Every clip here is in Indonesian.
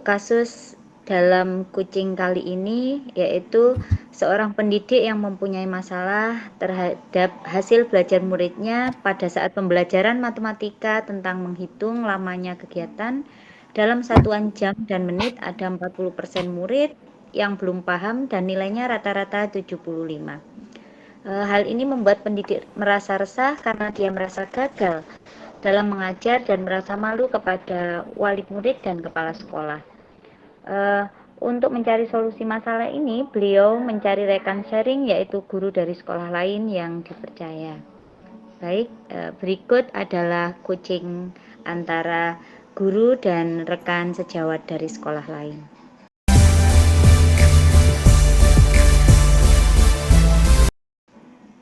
kasus dalam kucing kali ini yaitu seorang pendidik yang mempunyai masalah terhadap hasil belajar muridnya pada saat pembelajaran matematika tentang menghitung lamanya kegiatan dalam satuan jam dan menit. Ada 40% murid yang belum paham dan nilainya rata-rata 75. Hal ini membuat pendidik merasa resah karena dia merasa gagal dalam mengajar dan merasa malu kepada wali murid dan kepala sekolah. Untuk mencari solusi masalah ini, beliau mencari rekan sharing yaitu guru dari sekolah lain yang dipercaya. Baik, berikut adalah coaching antara guru dan rekan sejawat dari sekolah lain.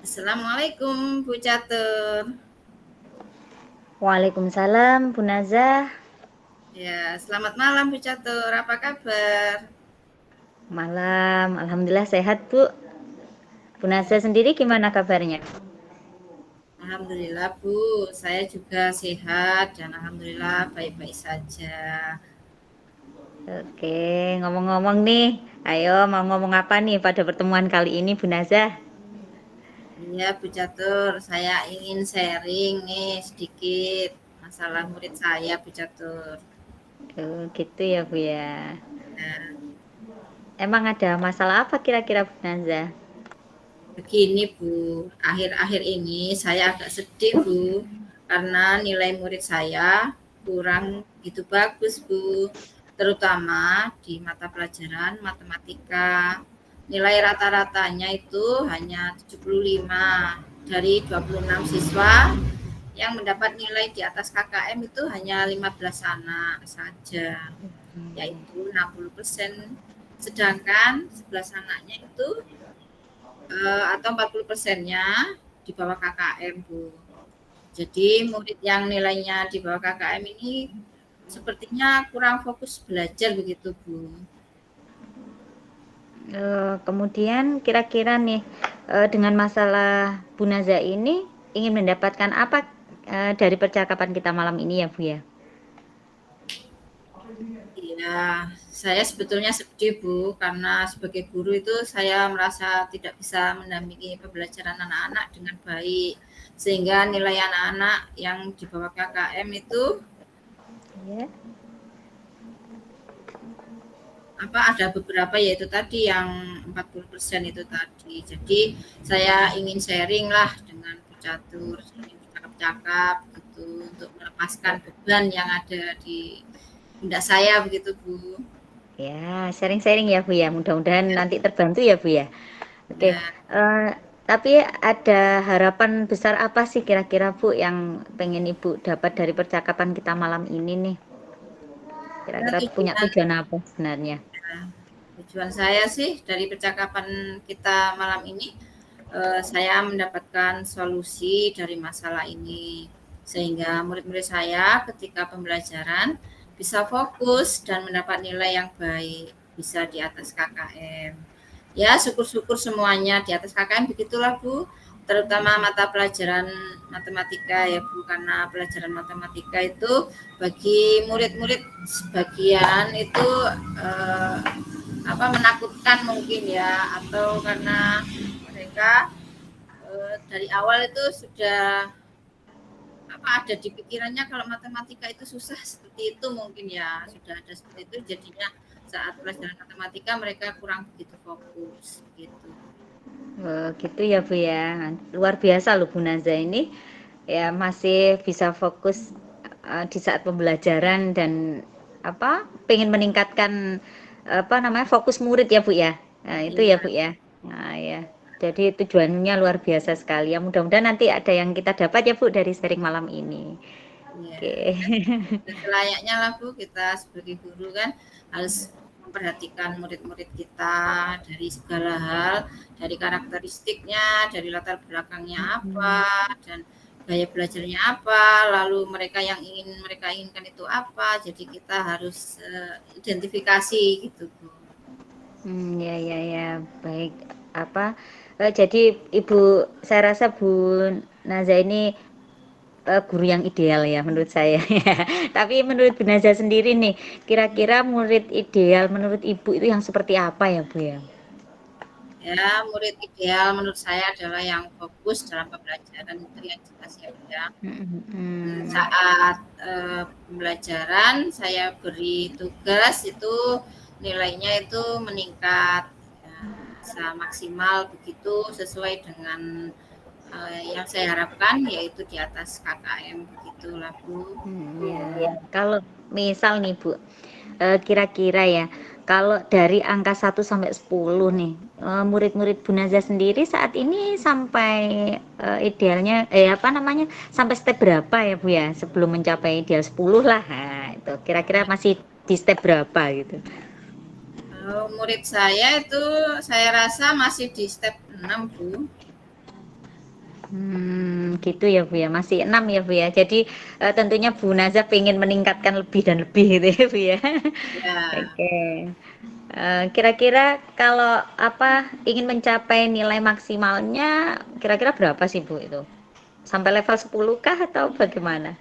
Assalamualaikum Bu Catur. Waalaikumsalam Bu Nazah. Ya, selamat malam Bu Catur. Apa kabar? Malam, alhamdulillah sehat Bu. Bu Nazah sendiri gimana kabarnya? Alhamdulillah Bu, saya juga sehat dan alhamdulillah baik-baik saja. Oke, ngomong-ngomong nih, ayo mau ngomong apa nih pada pertemuan kali ini Bu Nazah? Iya Bu Catur, saya ingin sharing nih sedikit masalah murid saya Bu Catur. Oh, gitu ya Bu ya. Nah, Emang ada masalah apa kira-kira Bu Nazah? begini Bu, akhir-akhir ini saya agak sedih Bu, karena nilai murid saya kurang gitu bagus Bu, terutama di mata pelajaran matematika. Nilai rata-ratanya itu hanya 75 dari 26 siswa yang mendapat nilai di atas KKM itu hanya 15 anak saja, yaitu 60%. Sedangkan 11 anaknya itu atau 40%-nya di bawah KKM, Bu. Jadi murid yang nilainya di bawah KKM ini sepertinya kurang fokus belajar begitu, Bu. Kemudian kira-kira nih dengan masalah Bu Nazah ini ingin mendapatkan apa dari percakapan kita malam ini ya Bu ya? Iya, saya sebetulnya sedih Bu, karena sebagai guru itu saya merasa tidak bisa mendampingi pembelajaran anak-anak dengan baik, sehingga nilai anak-anak yang di bawah KKM itu Ya. ada beberapa yaitu tadi yang 40% itu tadi. Jadi saya ingin sharing lah dengan Bu Catur, ingin bercakap-cakap gitu untuk melepaskan beban yang ada di pundak saya begitu Bu. Ya, sharing-sharing ya Bu ya. Mudah-mudahan nanti terbantu ya Bu ya. Oke, Ya, tapi ada harapan besar apa sih kira-kira Bu yang pengen Ibu dapat dari percakapan kita malam ini nih? Kira-kira punya tujuan tujuan apa sebenarnya? tujuan saya sih dari percakapan kita malam ini, saya mendapatkan solusi dari masalah ini, sehingga murid-murid saya ketika pembelajaran bisa fokus dan mendapat nilai yang baik, bisa di atas KKM. Ya, syukur-syukur semuanya di atas KKM begitulah Bu, terutama mata pelajaran matematika ya Bu, karena pelajaran matematika itu bagi murid-murid sebagian itu eh, menakutkan mungkin ya, atau karena mereka dari awal itu sudah ada di pikirannya kalau matematika itu susah seperti itu, mungkin ya sudah ada seperti itu, jadinya saat pelajaran matematika mereka kurang begitu fokus gitu. Gitu ya Bu ya. Luar biasa loh Bu Nazah ini ya masih bisa fokus di saat pembelajaran dan pengen meningkatkan fokus murid ya Bu ya. Nah, itu ya Iya, Bu ya. Nah, ya. Jadi tujuannya luar biasa sekali ya. Mudah-mudahan nanti ada yang kita dapat ya Bu dari sharing malam ini. iya. Oke. Dan selayaknya lah Bu, kita sebagai guru kan harus memperhatikan murid-murid kita dari segala hal, dari karakteristiknya, dari latar belakangnya apa, dan gaya belajarnya apa, lalu mereka inginkan itu apa. Jadi kita harus identifikasi gitu Bu. Ya ya ya, baik. Jadi Ibu, saya rasa Bu Naza ini guru yang ideal ya menurut saya. Tapi menurut Bu Naza sendiri nih, kira-kira murid ideal menurut Ibu itu yang seperti apa ya Bu ya? Ya, murid ideal menurut saya adalah yang fokus dalam pembelajaran itu yang jelas ya, Bu ya. Mhm. Saat pembelajaran saya beri tugas itu nilainya itu meningkat, ya, bisa maksimal begitu sesuai dengan yang saya harapkan, yaitu di atas KKM begitulah Bu. Ya. Kalau misal nih Bu, kira-kira ya, kalau dari angka 1 sampai 10 nih, murid-murid Bu Naza sendiri saat ini sampai idealnya, apa namanya, sampai step berapa ya Bu ya, sebelum mencapai ideal 10 lah, nah, itu kira-kira masih di step berapa gitu? Murid saya itu saya rasa masih di step 6 Bu. Gitu ya Bu ya, masih 6 ya Bu ya. Jadi tentunya Bu Naza pengen meningkatkan lebih dan lebih gitu ya Bu ya. Ya, Oke. Kira-kira kalau apa ingin mencapai nilai maksimalnya kira-kira berapa sih Bu itu? Sampai level 10 kah atau bagaimana?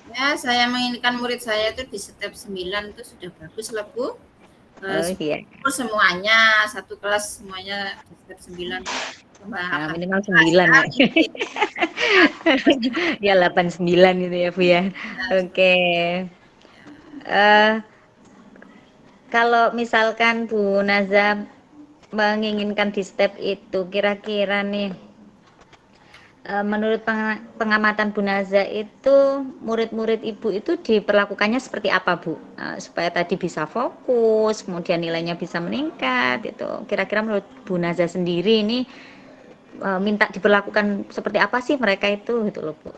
ya saya menginginkan murid saya itu di step 9 itu sudah bagus lah Bu. Oh iya. Semuanya, satu kelas semuanya di step 9. Nah, minimal Alhamdulillah 9 ya, ya. ini Ya 89 gitu ya Bu ya. Oke. Eh Kalau misalkan Bu Naza menginginkan di step itu kira-kira nih menurut pengamatan Bu Naza itu murid-murid Ibu itu diperlakukannya seperti apa Bu? Supaya tadi bisa fokus, kemudian nilainya bisa meningkat itu. Kira-kira menurut Bu Naza sendiri ini minta diperlakukan seperti apa sih mereka itu gitu loh Bu?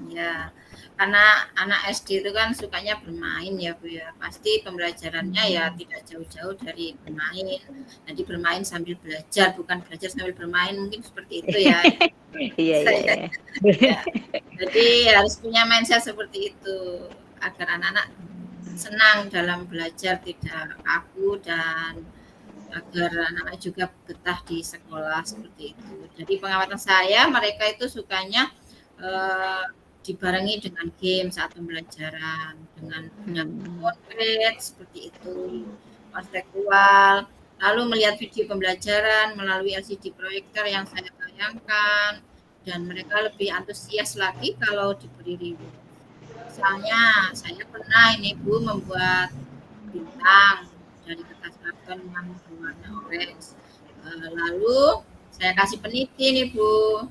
ya, karena anak SD itu kan sukanya bermain ya Bu ya. Pasti pembelajarannya ya tidak jauh-jauh dari bermain. Jadi bermain sambil belajar, bukan belajar sambil bermain, mungkin seperti itu ya. Iya iya Saya iya. ya. Jadi harus punya mindset seperti itu agar anak-anak senang dalam belajar, tidak kaku dan agar anak-anak juga betah di sekolah seperti itu. Jadi pengamatan saya mereka itu sukanya eh, dibarengi dengan game saat pembelajaran dengan benda Hmm. konkret seperti itu, konseptual, lalu melihat video pembelajaran melalui LCD proyektor yang saya tayangkan dan mereka lebih antusias lagi kalau diberi reward. Misalnya saya pernah ini Bu membuat bintang dari kertas karton yang berwarna orange. Lalu saya kasih peniti nih Bu,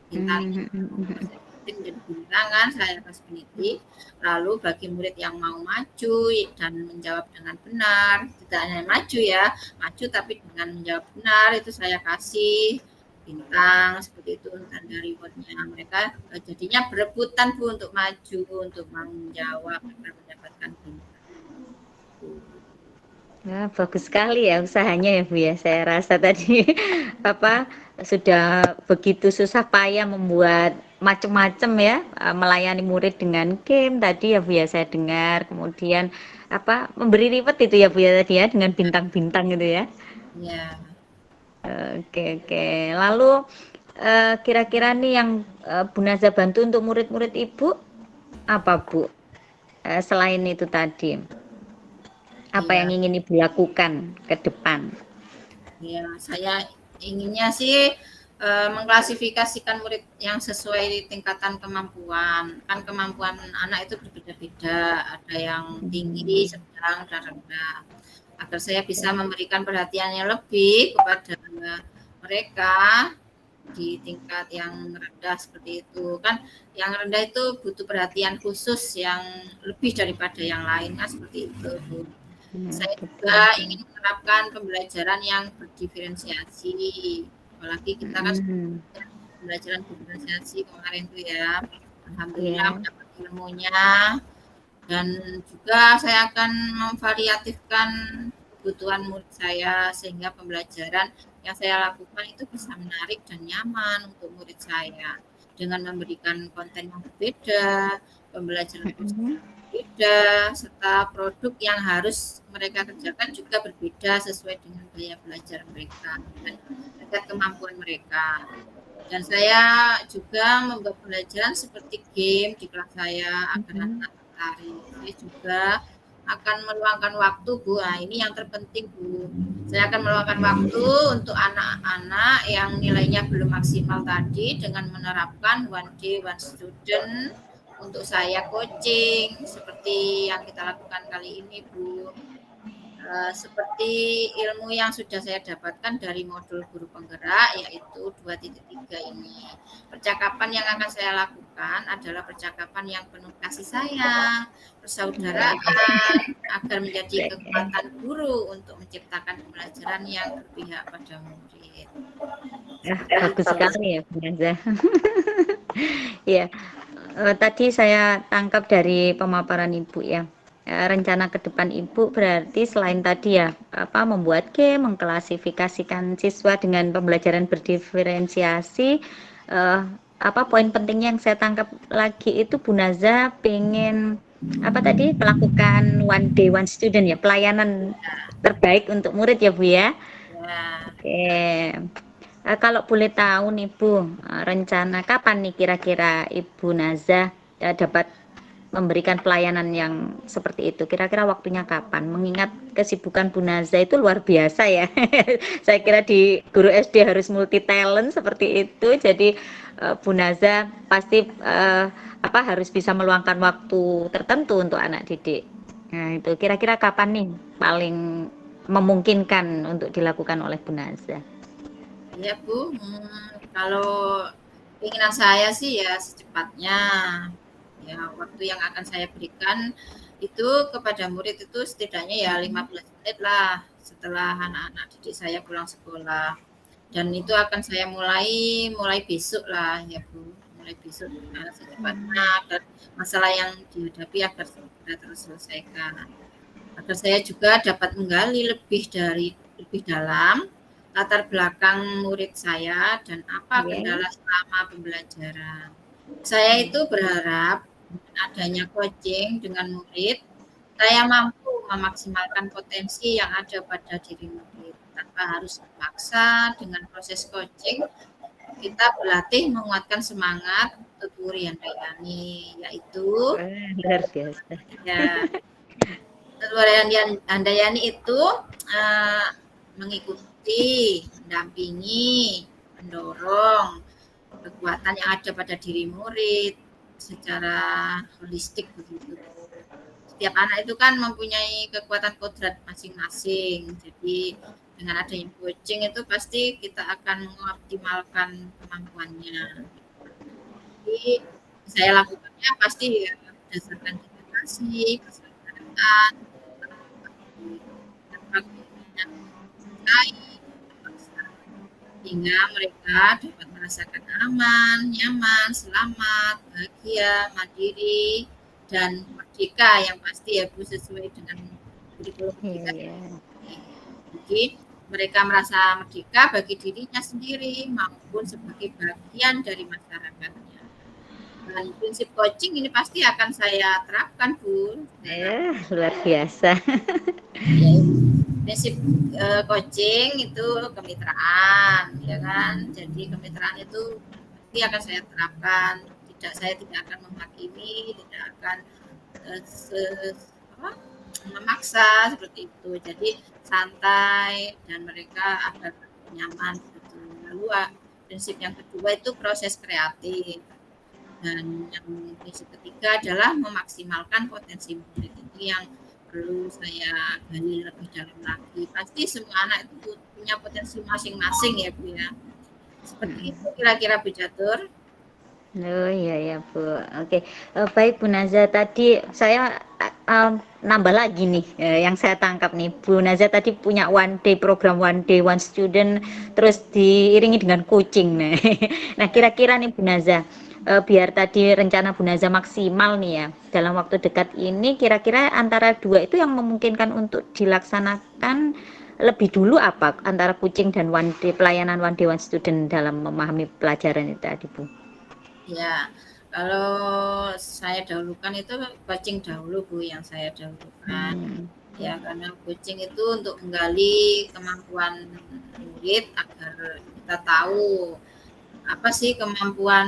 bintangnya Hmm, hmm, hmm, hmm. saya penting jadi bintang kan, saya kasih peniti. Lalu bagi murid yang mau maju dan menjawab dengan benar, tidak hanya maju ya, maju tapi dengan menjawab benar itu saya kasih bintang seperti itu tanda rewardnya. Mereka jadinya berebutan Bu untuk maju, untuk menjawab agar mendapatkan bintang. Ya, bagus sekali ya usahanya ya Bu ya. Saya rasa tadi apa sudah begitu susah payah membuat macam-macam ya, melayani murid dengan game tadi ya Bu ya saya dengar. Kemudian apa memberi reward itu ya Bu ya tadi ya dengan bintang-bintang gitu ya. Ya, Oke oke. Lalu kira-kira nih yang Bu Naza bantu untuk murid-murid Ibu apa Bu? Selain itu tadi, apa yang iya, ingin Ibu lakukan ke depan? iya. Saya inginnya sih mengklasifikasikan murid yang sesuai tingkatan kemampuan. Kan kemampuan anak itu berbeda-beda, ada yang tinggi, Hmm. sedang, dan rendah. Agar saya bisa memberikan perhatian yang lebih kepada mereka di tingkat yang rendah seperti itu kan, yang rendah itu butuh perhatian khusus yang lebih daripada yang lainnya seperti itu Bu. Ya, Saya betul. juga ingin menerapkan pembelajaran yang berdiferensiasi, apalagi kita kan Mhm. pembelajaran diferensiasi kemarin tuh ya, alhamdulillah Ya. mendapat ilmunya. Dan juga saya akan memvariatifkan kebutuhan murid saya sehingga pembelajaran yang saya lakukan itu bisa menarik dan nyaman untuk murid saya dengan memberikan konten yang berbeda, pembelajaran proses Mhm. yang berbeda, serta produk yang harus mereka kerjakan juga berbeda sesuai dengan gaya belajar mereka dan tingkat kemampuan mereka. Dan saya juga membuat pembelajaran seperti game di kelas saya agar Mhm. anak tertarik. Saya juga akan meluangkan waktu, Bu. Nah, ini yang terpenting, Bu. Saya akan meluangkan waktu untuk anak-anak yang nilainya belum maksimal tadi dengan menerapkan one day one student untuk saya coaching seperti yang kita lakukan kali ini, Bu. Seperti ilmu yang sudah saya dapatkan dari modul guru penggerak yaitu 2.3 ini. Percakapan yang akan saya lakukan adalah percakapan yang penuh kasih sayang, Oke. persaudaraan, agar menjadi Oke. kekuatan guru untuk menciptakan pembelajaran yang berpihak pada murid. Seperti Bagus itu. sekali ya, Bu Naza. Ya, tadi saya tangkap dari pemaparan Ibu ya. Rencana ke depan Ibu berarti selain tadi ya, apa membuat game, mengklasifikasikan siswa dengan pembelajaran berdiferensiasi, apa poin pentingnya yang saya tangkap lagi itu Bu Naza pengen apa tadi melakukan one day one student ya, pelayanan terbaik untuk murid ya Bu ya. Ya. Oke. Kalau boleh tahu nih Bu, rencana kapan nih kira-kira Ibu Nazah dapat memberikan pelayanan yang seperti itu? Kira-kira waktunya kapan? Mengingat kesibukan Bu Nazah itu luar biasa ya. Saya kira di guru SD harus multi talent seperti itu. Jadi Bu Nazah pasti apa harus bisa meluangkan waktu tertentu untuk anak didik. Nah, itu kira-kira kapan nih paling memungkinkan untuk dilakukan oleh Bu Nazah? Iya, Bu. Kalau keinginan saya sih ya secepatnya. Ya, waktu yang akan saya berikan itu kepada murid itu setidaknya ya 15 menit lah setelah anak-anak didik saya pulang sekolah. Dan itu akan saya mulai besok lah ya, Bu. Mulai besok secepatnya agar masalah yang dihadapi agar segera terselesaikan. Agar saya juga dapat menggali lebih dalam latar belakang murid saya dan apa Ya. kendala selama pembelajaran. Saya itu berharap dengan adanya coaching dengan murid, saya mampu memaksimalkan potensi yang ada pada diri murid tanpa harus memaksa. Dengan proses coaching kita berlatih menguatkan semangat Tuturi Handayani, yaitu Wah, luar biasa. ya Handayani itu uh, mengikuti, mendampingi, mendorong kekuatan yang ada pada diri murid secara holistik begitu. Setiap anak itu kan mempunyai kekuatan kodrat masing-masing. Jadi dengan adanya coaching itu pasti kita akan mengoptimalkan kemampuannya. Jadi saya lakukannya pasti ya, berdasarkan edukasi, persaudaraan, sehingga mereka dapat merasakan aman, nyaman, selamat, bahagia, mandiri, dan merdeka yang pasti ya Bu sesuai dengan kurikulum Iya, kita. ya. Jadi mereka merasa merdeka bagi dirinya sendiri maupun sebagai bagian dari masyarakatnya. Dan prinsip coaching ini pasti akan saya terapkan, Bu. Luar biasa. Ya, prinsip coaching itu kemitraan, ya kan? Jadi kemitraan itu pasti akan saya terapkan. Saya tidak akan menghakimi, tidak akan uh, se, apa, memaksa seperti itu. Jadi santai dan mereka akan nyaman gitu. Lalu prinsip yang kedua itu proses kreatif. Dan yang prinsip ketiga adalah memaksimalkan potensi murid. Itu yang perlu saya gali lebih dalam lagi. Pasti semua anak itu punya potensi masing-masing ya Bu ya. Seperti itu kira-kira Bu Catur. Oh iya ya Bu. Oke, baik Bu Naza tadi saya nambah lagi nih yang saya tangkap nih Bu Naza tadi punya one day program one day one student terus diiringi dengan coaching nih. Nah kira-kira nih Bu Naza biar tadi rencana Bu Naza maksimal nih ya dalam waktu dekat ini kira-kira antara dua itu yang memungkinkan untuk dilaksanakan lebih dulu apa antara coaching dan one day pelayanan one day one student dalam memahami pelajaran itu tadi Bu? Ya, kalau saya dahulukan itu coaching dahulu Bu yang saya dahulukan. Hmm. Ya, karena coaching itu untuk menggali kemampuan murid agar kita tahu apa sih kemampuan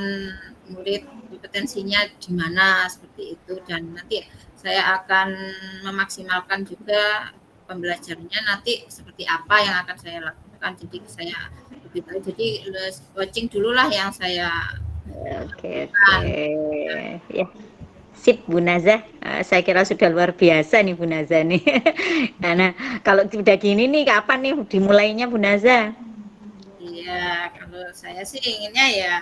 murid, kompetensinya di mana seperti itu, dan nanti saya akan memaksimalkan juga pembelajarannya nanti seperti apa yang akan saya lakukan. Jadi saya lebih tahu. Jadi coaching dululah yang saya Oke, oke. lakukan. Ya, sip Bu Nazah. Saya kira sudah luar biasa nih Bu Nazah nih. Karena kalau sudah gini nih kapan nih dimulainya Bu Nazah? Iya, kalau saya sih inginnya ya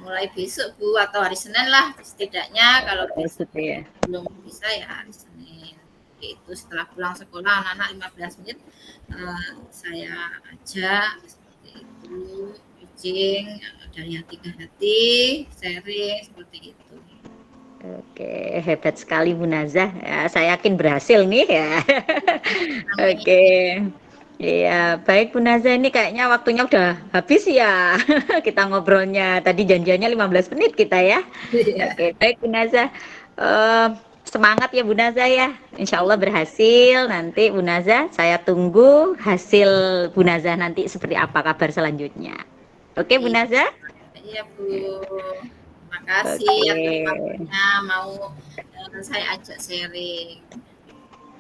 mulai besok Bu atau hari Senin lah setidaknya. Kalau Oh, besok gitu ya. belum bisa ya hari Senin. Itu setelah pulang sekolah anak-anak 15 menit saya ajak seperti itu, coaching dari hati ke hati, sharing seperti itu. Oke, hebat sekali Bu Nazah. Ya, saya yakin berhasil nih ya. Amin. Oke. Iya, baik Bu Nazah, ini kayaknya waktunya udah habis ya. Kita ngobrolnya. Tadi janjiannya 15 menit kita ya. Iya. Oke, baik Bu Nazah. Eh, semangat ya Bu Nazah ya. Insya Allah berhasil. Nanti Bu Nazah, saya tunggu hasil Bu Nazah nanti seperti apa kabar selanjutnya. Oke Bu Nazah? Iya Bu. Terima kasih atas Oke. waktunya mau saya ajak sharing.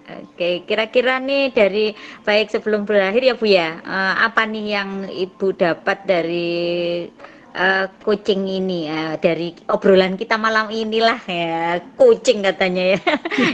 Oke, kira-kira nih dari baik sebelum berakhir ya Bu ya, apa nih yang Ibu dapat dari coaching ini ya, dari obrolan kita malam inilah ya, coaching katanya ya.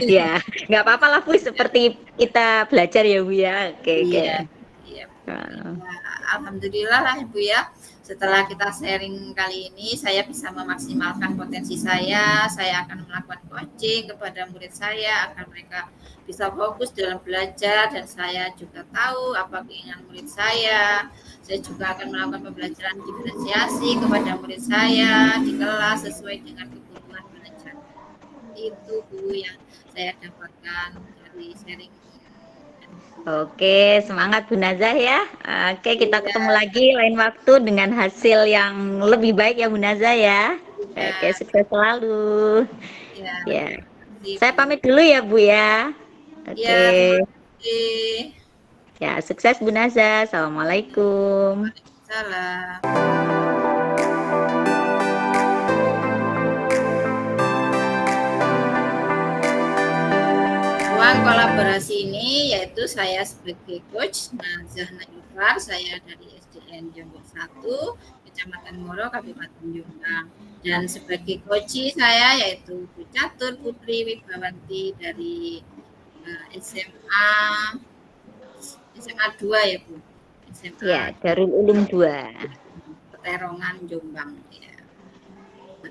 Ya, nggak apa-apa lah Bu, seperti kita belajar ya Bu ya. Oke, oke. Iya, iya Bu. Heeh. Ya, alhamdulillah lah Bu ya. Setelah kita sharing kali ini, saya bisa memaksimalkan potensi saya. Saya akan melakukan coaching kepada murid saya agar mereka bisa fokus dalam belajar, dan saya juga tahu apa keinginan murid saya. Saya juga akan melakukan pembelajaran diferensiasi kepada murid saya di kelas sesuai dengan kebutuhan belajar. Itu Bu yang saya dapatkan dari sharing. Oke, semangat Bu Nazah ya. Oke, kita Iya, ketemu lagi lain waktu dengan hasil yang lebih baik ya Bu Nazah ya. Oke, iya, sukses selalu. iya. Ya, Terima kasih saya Bu. pamit dulu ya Bu ya. Iya, terima Oke, kasih. ya sukses Bu Nazah. Assalamualaikum. Waalaikumsalam. Ruang kolaborasi ini yaitu saya sebagai coach Nazah Naifar, saya dari SDN Jombang 1, Kecamatan Moro, Kabupaten Jombang. Dan sebagai coach saya yaitu Bu Catur Putri Wibawanti dari SMA 2 ya Bu. SMA Ya, Darul Ulum 2. Peterongan Jombang ya.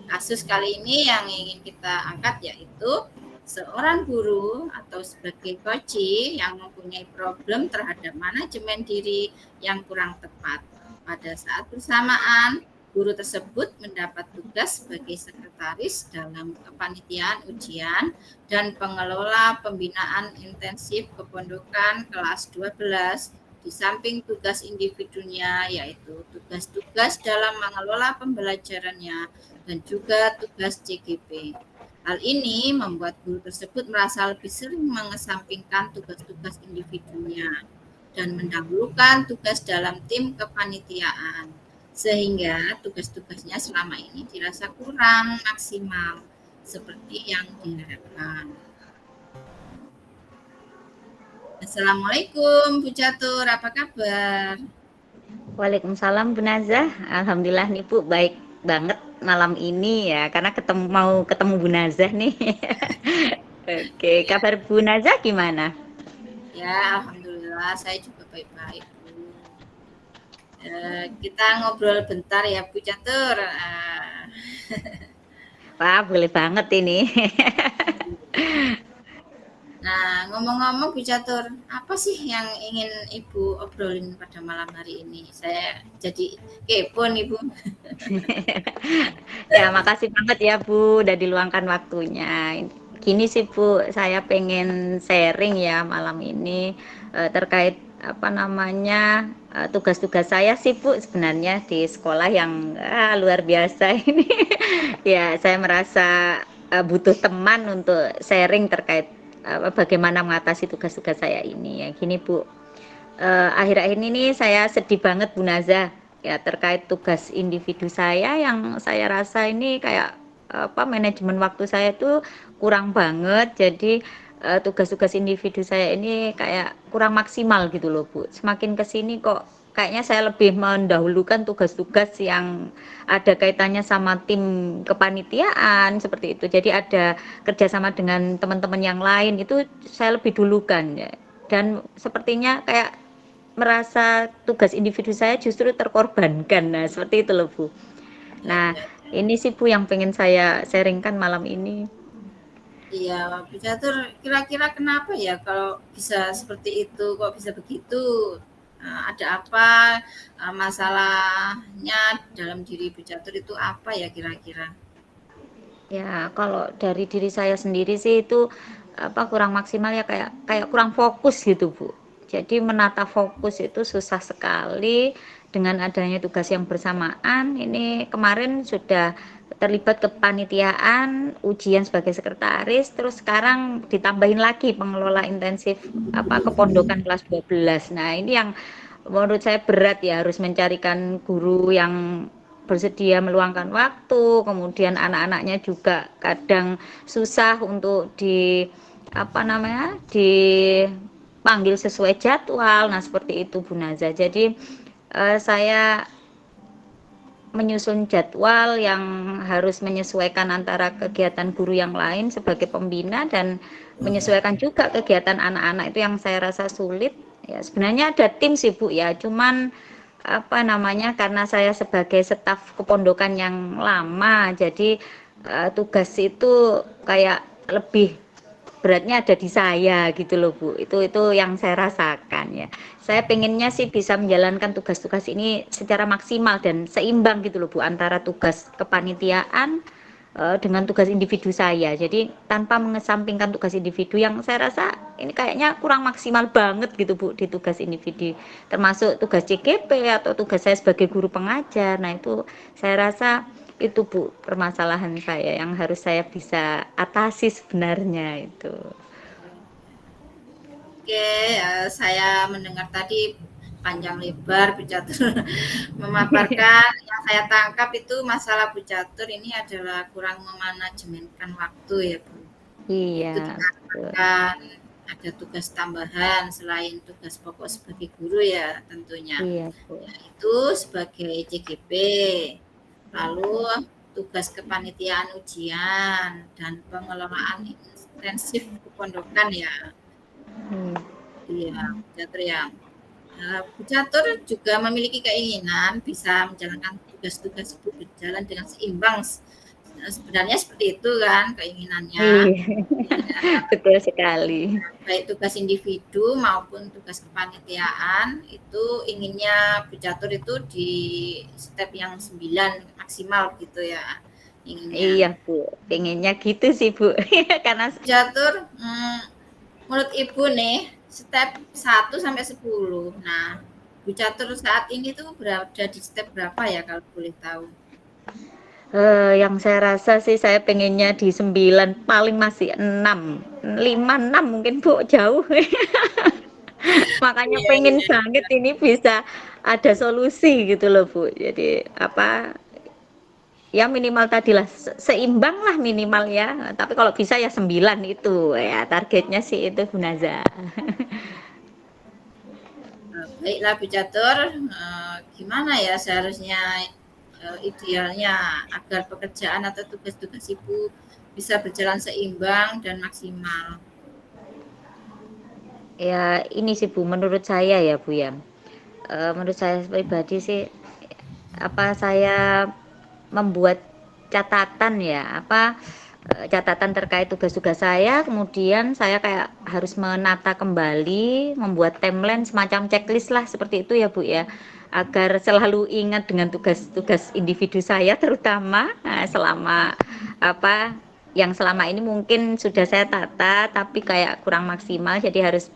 Kasus kali ini yang ingin kita angkat yaitu seorang guru atau sebagai coach yang mempunyai problem terhadap manajemen diri yang kurang tepat. Pada saat bersamaan, guru tersebut mendapat tugas sebagai sekretaris dalam kepanitiaan ujian dan pengelola pembinaan intensif kepondokan kelas 12, di samping tugas individunya yaitu tugas-tugas dalam mengelola pembelajarannya dan juga tugas CGP. Hal ini membuat guru tersebut merasa lebih sering mengesampingkan tugas-tugas individunya dan mendahulukan tugas dalam tim kepanitiaan, sehingga tugas-tugasnya selama ini dirasa kurang maksimal seperti yang diharapkan. Assalamualaikum Bu Catur, apa kabar? Waalaikumsalam Bu Nazah. Alhamdulillah nih Bu, baik banget malam ini ya, karena mau ketemu Bu Nazah nih. Oke, Ya, kabar Bu Nazah gimana? ya alhamdulillah saya juga baik-baik Bu. Kita ngobrol bentar ya Bu Catur. Wah, boleh banget ini. Nah, ngomong-ngomong Bu Catur, apa sih yang ingin Ibu obrolin pada malam hari ini? Saya jadi kepo nih Bu. Ya, makasih banget ya Bu, udah diluangkan waktunya. Gini sih Bu, saya pengen sharing ya malam ini terkait apa namanya tugas-tugas saya sih Bu sebenarnya di sekolah yang luar biasa ini. Ya, saya merasa butuh teman untuk sharing terkait bagaimana mengatasi tugas-tugas saya ini ya. Gini Bu, akhir-akhir ini saya sedih banget Bu Nazah. ya terkait tugas individu saya yang saya rasa ini kayak manajemen waktu saya itu kurang banget. Jadi tugas-tugas individu saya ini kayak kurang maksimal gitu loh Bu. Semakin ke sini kok kayaknya saya lebih mendahulukan tugas-tugas yang ada kaitannya sama tim kepanitiaan seperti itu. Jadi ada kerjasama dengan teman-teman yang lain itu saya lebih dulukan ya. Dan sepertinya kayak merasa tugas individu saya justru terkorbankan. Nah, seperti itu loh, Bu. Ya, Nah, ya. ini sih Bu yang pengen saya sharingkan malam ini. Iya, Bu Catur, kira-kira kenapa ya kalau bisa seperti itu, kok bisa begitu? Ada apa? Masalahnya dalam diri Bu Catur itu apa ya kira-kira? Ya, kalau dari diri saya sendiri sih itu kurang maksimal ya kayak kayak kurang fokus gitu, Bu. Jadi menata fokus itu susah sekali dengan adanya tugas yang bersamaan. Ini kemarin sudah terlibat kepanitiaan, ujian sebagai sekretaris, terus sekarang ditambahin lagi pengelola intensif kepondokan kelas 12. Nah, ini yang menurut saya berat ya, harus mencarikan guru yang bersedia meluangkan waktu, kemudian anak-anaknya juga kadang susah untuk dipanggil sesuai jadwal. Nah, seperti itu Bu Naza. Jadi saya menyusun jadwal yang harus menyesuaikan antara kegiatan guru yang lain sebagai pembina dan menyesuaikan juga kegiatan anak-anak itu yang saya rasa sulit. Ya, sebenarnya ada tim sih Bu ya, cuman karena saya sebagai staf kepondokan yang lama, jadi tugas itu kayak lebih beratnya ada di saya gitu loh Bu. Itu yang saya rasakan ya. Saya pengennya sih bisa menjalankan tugas-tugas ini secara maksimal dan seimbang gitu loh Bu antara tugas kepanitiaan dengan tugas individu saya. Jadi tanpa mengesampingkan tugas individu yang saya rasa ini kayaknya kurang maksimal banget gitu Bu di tugas individu. Termasuk tugas CGP atau tugas saya sebagai guru pengajar. Nah, itu saya rasa itu Bu permasalahan saya yang harus saya bisa atasi sebenarnya itu. Oke, saya mendengar tadi panjang lebar Bu Catur memaparkan. Yang saya tangkap itu masalah Bu Catur ini adalah kurang memanajemenkan waktu ya Bu. Iya, Itu betul. dikarenakan ada tugas tambahan selain tugas pokok sebagai guru ya tentunya, Iya, Bu. yaitu sebagai CGP, lalu tugas kepanitiaan ujian dan pengelolaan intensif kepondokan ya. Hmm. Iya, Bu Catur ya. Bu Catur juga memiliki keinginan bisa menjalankan tugas-tugas ibu berjalan dengan seimbang. Sebenarnya seperti itu kan keinginannya. Iya, Iya, betul sekali. baik tugas individu maupun tugas kepanitiaan itu inginnya Bu Catur itu di step yang 9 maksimal gitu ya inginnya. Iya, Bu. Pengennya gitu sih, Bu. Karena Bu Catur, menurut Ibu nih step 1 sampai 10. Nah, Bu Catur saat ini tuh berada di step berapa ya kalau boleh tahu? yang saya rasa sih saya pengennya di 9, paling masih 6. 5, 6 mungkin, Bu, jauh. Makanya Iya, pengen iya. banget ini bisa ada solusi gitu loh, Bu. Jadi ya minimal tadilah seimbang lah minimal ya. Tapi kalau bisa ya 9 itu ya targetnya sih itu Bu Naza. Baiklah Bu Catur, gimana ya seharusnya idealnya agar pekerjaan atau tugas-tugas Ibu bisa berjalan seimbang dan maksimal? Ya ini sih Bu menurut saya ya Bu ya. Menurut saya pribadi sih saya membuat catatan ya catatan terkait tugas-tugas saya, kemudian saya kayak harus menata kembali, membuat timeline semacam checklist lah seperti itu ya Bu ya, agar selalu ingat dengan tugas-tugas individu saya terutama selama yang selama ini mungkin sudah saya tata tapi kayak kurang maksimal, jadi harus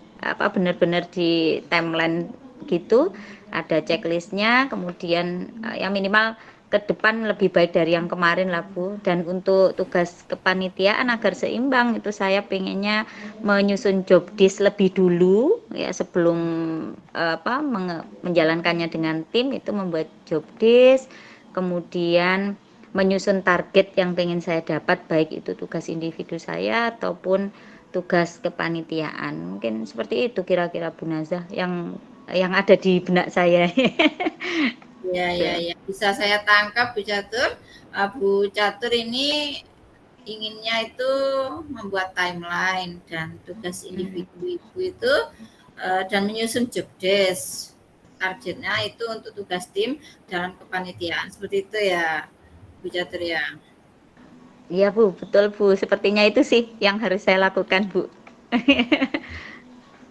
benar-benar di timeline gitu, ada checklistnya, kemudian yang minimal ke depan lebih baik dari yang kemarin lah Bu. Dan untuk tugas kepanitiaan agar seimbang itu saya pengennya menyusun job desk lebih dulu ya sebelum menjalankannya dengan tim, itu membuat job desk, kemudian menyusun target yang pengen saya dapat, baik itu tugas individu saya ataupun tugas kepanitiaan. Mungkin seperti itu kira-kira Bu Nazah yang ada di benak saya. Ya, ya, ya. Bisa saya tangkap Bu Catur. Bu Catur ini inginnya itu membuat timeline dan tugas individu ibu itu dan menyusun job desk. Targetnya itu untuk tugas tim dalam kepanitiaan. Seperti itu ya, Bu Catur ya. Iya Bu, betul Bu. Sepertinya itu sih yang harus saya lakukan Bu.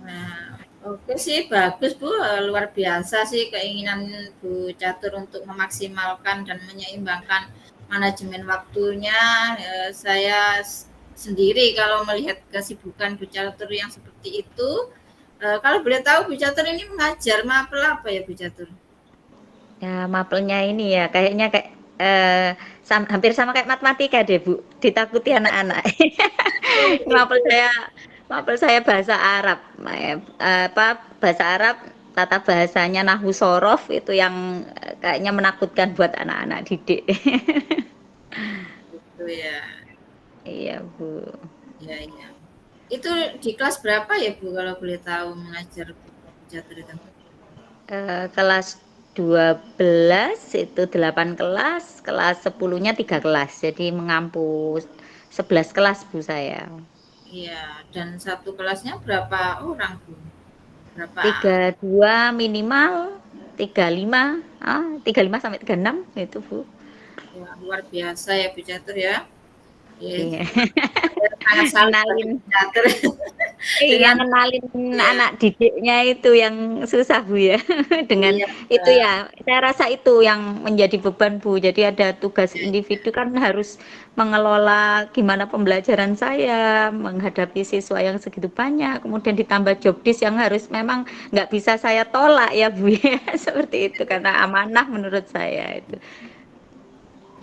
Nah, oke sih, bagus Bu. Luar biasa sih keinginan Bu Catur untuk memaksimalkan dan menyeimbangkan manajemen waktunya. Saya sendiri kalau melihat kesibukan Bu Catur yang seperti itu, kalau boleh tahu Bu Catur ini mengajar mapel apa ya Bu Catur? Ya, mapelnya ini ya kayaknya kayak hampir sama kayak matematika deh Bu. Ditakuti anak-anak. Oh, Mapel gitu. saya mapel saya bahasa Arab. Bahasa Arab, tata bahasanya nahwu sorof itu yang kayaknya menakutkan buat anak-anak didik. Gitu ya. Iya Bu. Ya, ya. Itu di kelas berapa ya Bu kalau boleh tahu mengajar Bu Catur itu? Kelas 12 itu 8 kelas, kelas 10-nya 3 kelas. Jadi mengampu 11 kelas Bu saya. Iya, dan satu kelasnya berapa orang Bu? Berapa? 32 minimal, 35, 35 sampai 36 itu Bu. Ya, luar biasa ya Bu Catur ya. Ya, Iya. saya sangat salut pada Ngenalin Bu Catur iya, dengan ngenalin ya, anak didiknya itu yang susah Bu ya. Dengan iya, itu ya, saya rasa itu yang menjadi beban Bu. Jadi ada tugas iya, individu kan harus mengelola gimana pembelajaran saya, menghadapi siswa yang segitu banyak, kemudian ditambah job desk yang harus memang nggak bisa saya tolak ya Bu ya. Seperti itu karena amanah menurut saya itu.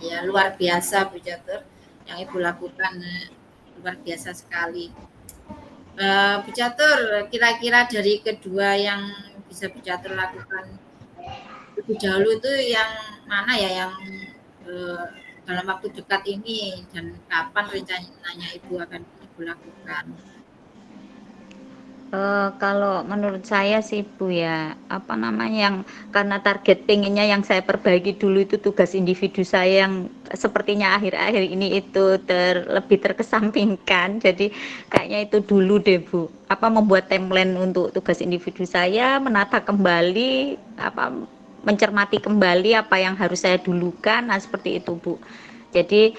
ya, luar biasa Bu Catur yang Ibu lakukan, luar biasa sekali. Bu Catur, kira-kira dari kedua yang bisa Bu Catur lakukan lebih dahulu itu yang mana ya yang eh, dalam waktu dekat ini dan kapan rencananya Ibu akan Ibu lakukan? Kalau menurut saya sih Bu ya, apa namanya, yang karena target pengennya yang saya perbaiki dulu itu tugas individu saya yang sepertinya akhir-akhir ini itu lebih terkesampingkan. Jadi kayaknya itu dulu deh Bu. Apa membuat timeline untuk tugas individu saya, menata kembali, mencermati kembali apa yang harus saya dulukan, nah seperti itu Bu. Jadi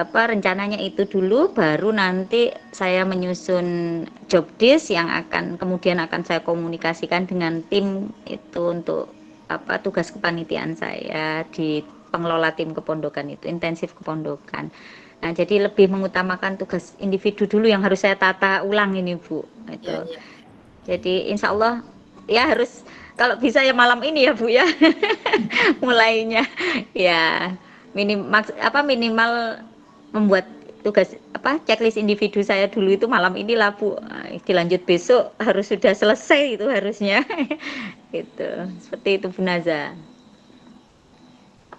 rencananya itu dulu, baru nanti saya menyusun job desk yang kemudian akan saya komunikasikan dengan tim itu untuk tugas kepanitiaan saya di pengelola tim kepondokan itu, intensif kepondokan. Nah, jadi lebih mengutamakan tugas individu dulu yang harus saya tata ulang ini Bu. Ya, Itu. ya. Jadi insya Allah ya harus kalau bisa ya malam ini ya Bu ya mulainya ya minimal membuat tugas checklist individu saya dulu itu malam inilah Bu. Dilanjut besok harus sudah selesai itu harusnya. Gitu. Seperti itu Bu Naza.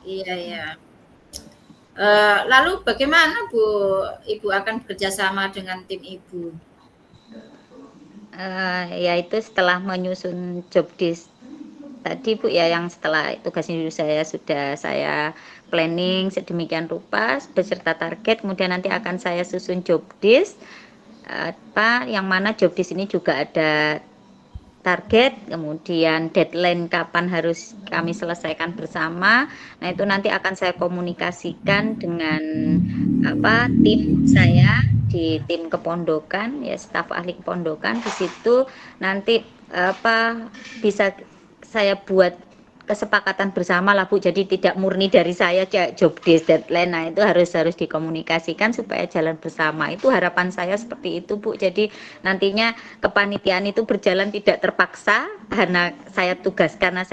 Iya, ya. Lalu bagaimana Bu Ibu akan bekerjasama dengan tim Ibu? Yaitu setelah menyusun job desk tadi Bu ya, yang setelah tugas individu saya sudah saya planning sedemikian rupa beserta target, kemudian nanti akan saya susun job desk yang mana job desk ini juga ada target, kemudian deadline kapan harus kami selesaikan bersama. Nah, itu nanti akan saya komunikasikan dengan tim saya di tim kepondokan ya, staf ahli kepondokan. Di situ nanti bisa saya buat kesepakatan bersama lah Bu, jadi tidak murni dari saya kayak job desk deadline. Nah, itu harus dikomunikasikan supaya jalan bersama. Itu harapan saya seperti itu Bu. Jadi nantinya kepanitiaan itu berjalan tidak terpaksa karena saya tugaskan,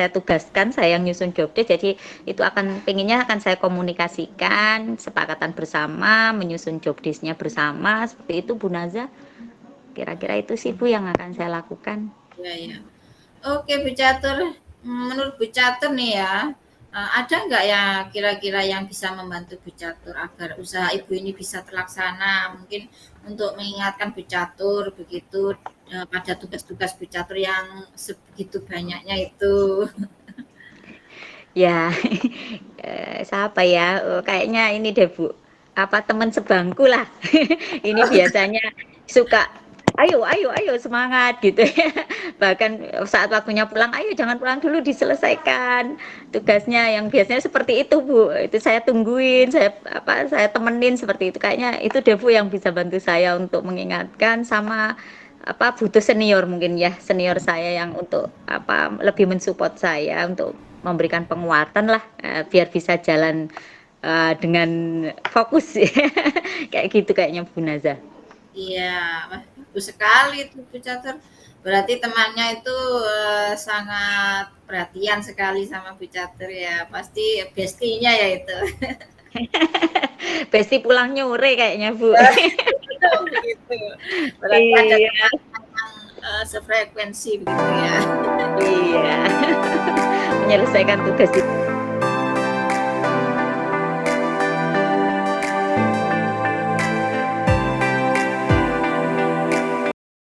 saya yang nyusun job desk. Jadi itu pengennya akan saya komunikasikan, sepakatan bersama, menyusun job desk-nya bersama. Seperti itu Bu Naza. Kira-kira itu sih Bu yang akan saya lakukan. Ya, ya. Oke, Bu Catur. Menurut Bu Catur nih ya, ada nggak ya kira-kira yang bisa membantu Bu Catur agar usaha Ibu ini bisa terlaksana? Mungkin untuk mengingatkan Bu Catur begitu pada tugas-tugas Bu Catur yang sebegitu banyaknya itu. Ya, siapa ya? Kayaknya ini deh Bu, apa teman sebangku lah. Ini biasanya suka, ayo, ayo, ayo semangat gitu ya. Bahkan saat waktunya pulang, ayo jangan pulang dulu diselesaikan tugasnya. Yang biasanya seperti itu Bu. Itu saya tungguin, saya temenin seperti itu. Kayaknya itu deh Bu yang bisa bantu saya untuk mengingatkan sama butuh senior mungkin ya, senior saya yang untuk lebih mensupport saya untuk memberikan penguatan lah biar bisa jalan dengan fokus kayak gitu kayaknya Bu Naza. Iya, bagus sekali itu Bu Catur. Berarti temannya itu sangat perhatian sekali sama Bu Catur ya. Pasti bestinya ya itu. Besti pulang nyore kayaknya Bu. Begitu. Berarti ada Iya. teman yang sefrekuensi begitu ya. Iya. Menyelesaikan tugas itu.